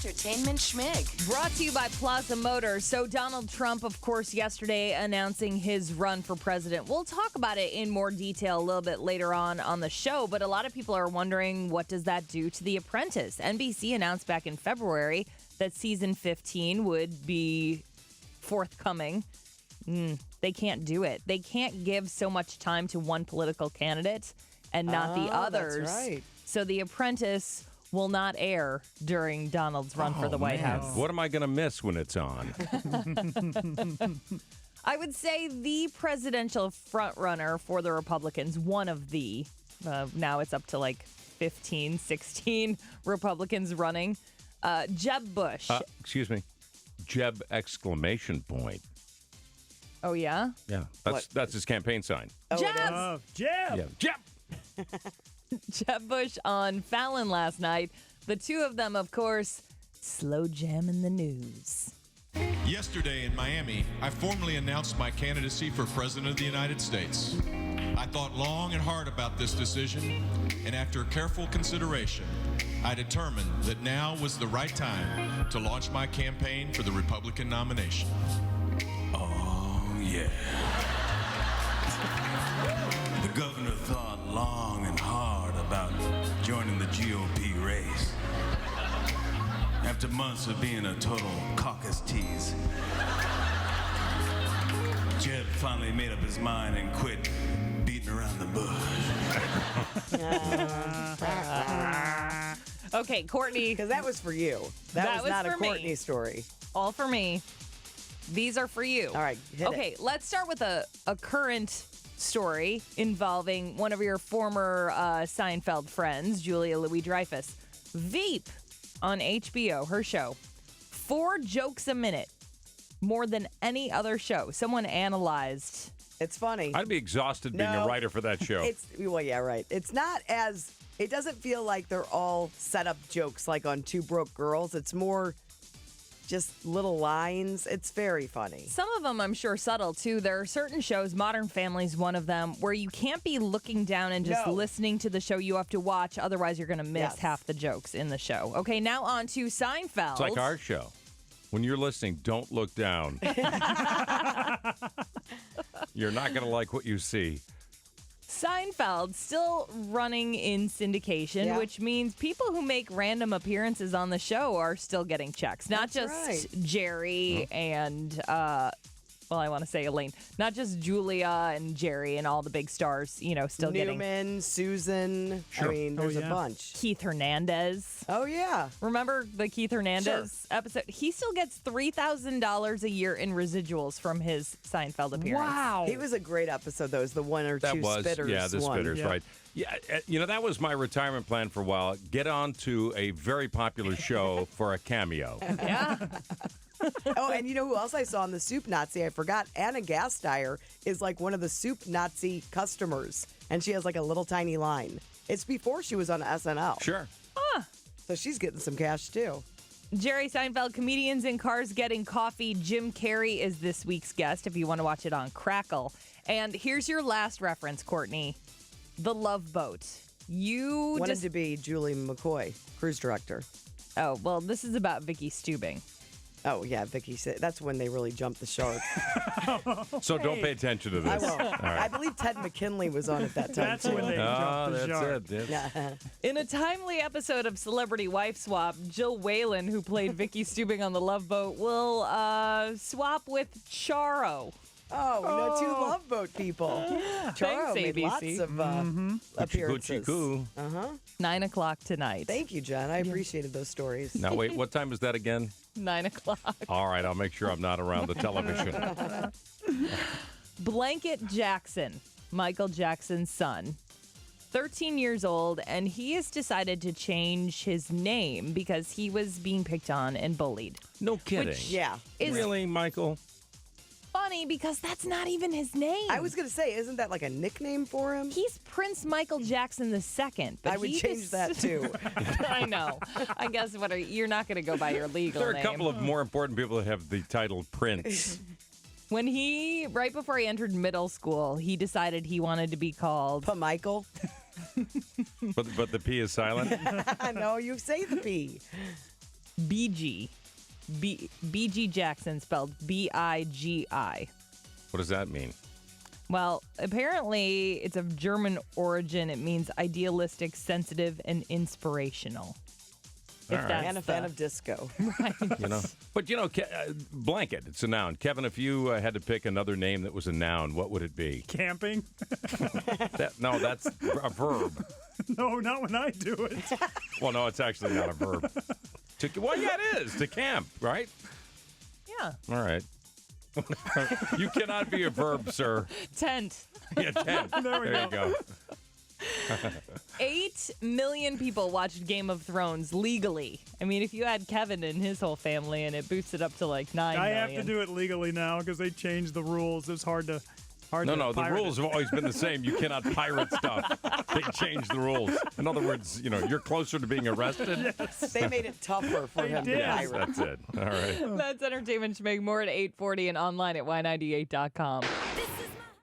Entertainment Schmig. Brought to you by Plaza Motors. So Donald Trump, of course, yesterday announcing his run for president. We'll talk about it in more detail a little bit later on the show, but a lot of people are wondering, what does that do to The Apprentice? NBC announced back in February that season 15 would be forthcoming. They can't do it. They can't give so much time to one political candidate and not the others. That's right. So The Apprentice will not air during Donald's run for the White House. What am I going to miss when it's on? I would say the presidential frontrunner for the Republicans, one of the, now it's up to like 15, 16 Republicans running, Jeb Bush. Excuse me. Jeb exclamation point. Oh, yeah? Yeah, that's his campaign sign. Jeb! Jeb! Yeah. Jeb! Jeb Bush on Fallon last night. The two of them, of course, slow jamming the news. Yesterday in Miami, I formally announced my candidacy for President of the United States. I thought long and hard about this decision, and after careful consideration, I determined that now was the right time to launch my campaign for the Republican nomination. Oh, yeah. The governor thought long and hard about joining the GOP race. After months of being a total caucus tease, Jeb finally made up his mind and quit beating around the bush. Okay, Courtney. Because that was for you. That was not a for me. Courtney story. All for me. These are for you. All right, hit Okay, it. let's start with a current story involving one of your former Seinfeld friends, Julia Louis-Dreyfus. Veep on HBO, her show. 4 jokes a minute. More than any other show. Someone analyzed. It's funny. I'd be exhausted being a writer for that show. Well, yeah, right. It's not as, it doesn't feel like they're all set up jokes like on Two Broke Girls. It's more just little lines. It's very funny. Some of them, I'm sure, subtle, too. There are certain shows, Modern Family's one of them, where you can't be looking down and just listening to the show. You have to watch. Otherwise, you're going to miss half the jokes in the show. Okay, now on to Seinfeld. It's like our show. When you're listening, don't look down. You're not going to like what you see. Seinfeld still running in syndication, which means people who make random appearances on the show are still getting checks. Not just Jerry and, I want to say Elaine. Not just Julia and Jerry and all the big stars, still getting. Newman, Susan. Sure. I mean, there's a bunch. Keith Hernandez. Oh, yeah. Remember the Keith Hernandez episode? He still gets $3,000 a year in residuals from his Seinfeld appearance. Wow. He was a great episode, though. It was the one or two spitters. Yeah, the one. spitters, right. Yeah, that was my retirement plan for a while. Get on to a very popular show for a cameo. Yeah. Oh, and you know who else I saw on the Soup Nazi? I forgot. Anna Gasteyer is like one of the Soup Nazi customers, and she has like a little tiny line. It's before she was on SNL. Sure. So she's getting some cash, too. Jerry Seinfeld, Comedians in Cars Getting Coffee. Jim Carrey is this week's guest if you want to watch it on Crackle. And here's your last reference, Courtney. The Love Boat. You wanted to be Julie McCoy, cruise director. Oh, well, this is about Vicky Stubing. Oh, yeah, Vicky said that's when they really jumped the shark. So don't pay attention to this. I won't. All right. I believe Ted McKinley was on at that time. That's when they jumped the shark. That's it. Yeah. In a timely episode of Celebrity Wife Swap, Jill Whalen, who played Vicky Stubing on The Love Boat, will swap with Charo. Oh, no, 2 Love Boat people. Charo made ABC. lots of appearances. Hoochie-coo. 9 o'clock tonight. Thank you, Jen. I appreciated those stories. Now, wait, what time is that again? 9 o'clock. All right, I'll make sure I'm not around the television. Blanket Jackson, Michael Jackson's son, 13 years old, and he has decided to change his name because he was being picked on and bullied. No kidding. Which is really, Michael? Funny because that's not even his name. I was going to say, isn't that like a nickname for him? He's Prince Michael Jackson II. But I would change that too. I know. I guess you're not going to go by your legal There are name. a couple of more important people that have the title Prince. When right before he entered middle school, he decided he wanted to be called Michael. But the P is silent? No, you say the P. BG. BG Jackson, spelled B-I-G-I. What does that mean? Well, apparently it's of German origin. It means idealistic, sensitive, and inspirational. All right. And a fan of disco. Right. But blanket, it's a noun. Kevin, if you had to pick another name that was a noun, what would it be? Camping? No, that's a verb. No, not when I do it. Well, no, it's actually not a verb. Well, yeah, it is. To camp, right? Yeah. All right. You cannot be a verb, sir. Tent. Yeah, 10. There you go. 8 million people watched Game of Thrones legally. I mean, if you had Kevin and his whole family, and it boosted up to like 9 I million. have to do it legally now because they changed the rules. It's hard to No, the pirate rules it. have always been the same. You cannot pirate stuff. They changed the rules. In other words, you're closer to being arrested. Yes. They made it tougher for him to did. pirate. That's it. All right. That's Entertainment Schmig. More at 8:40 and online at y98.com.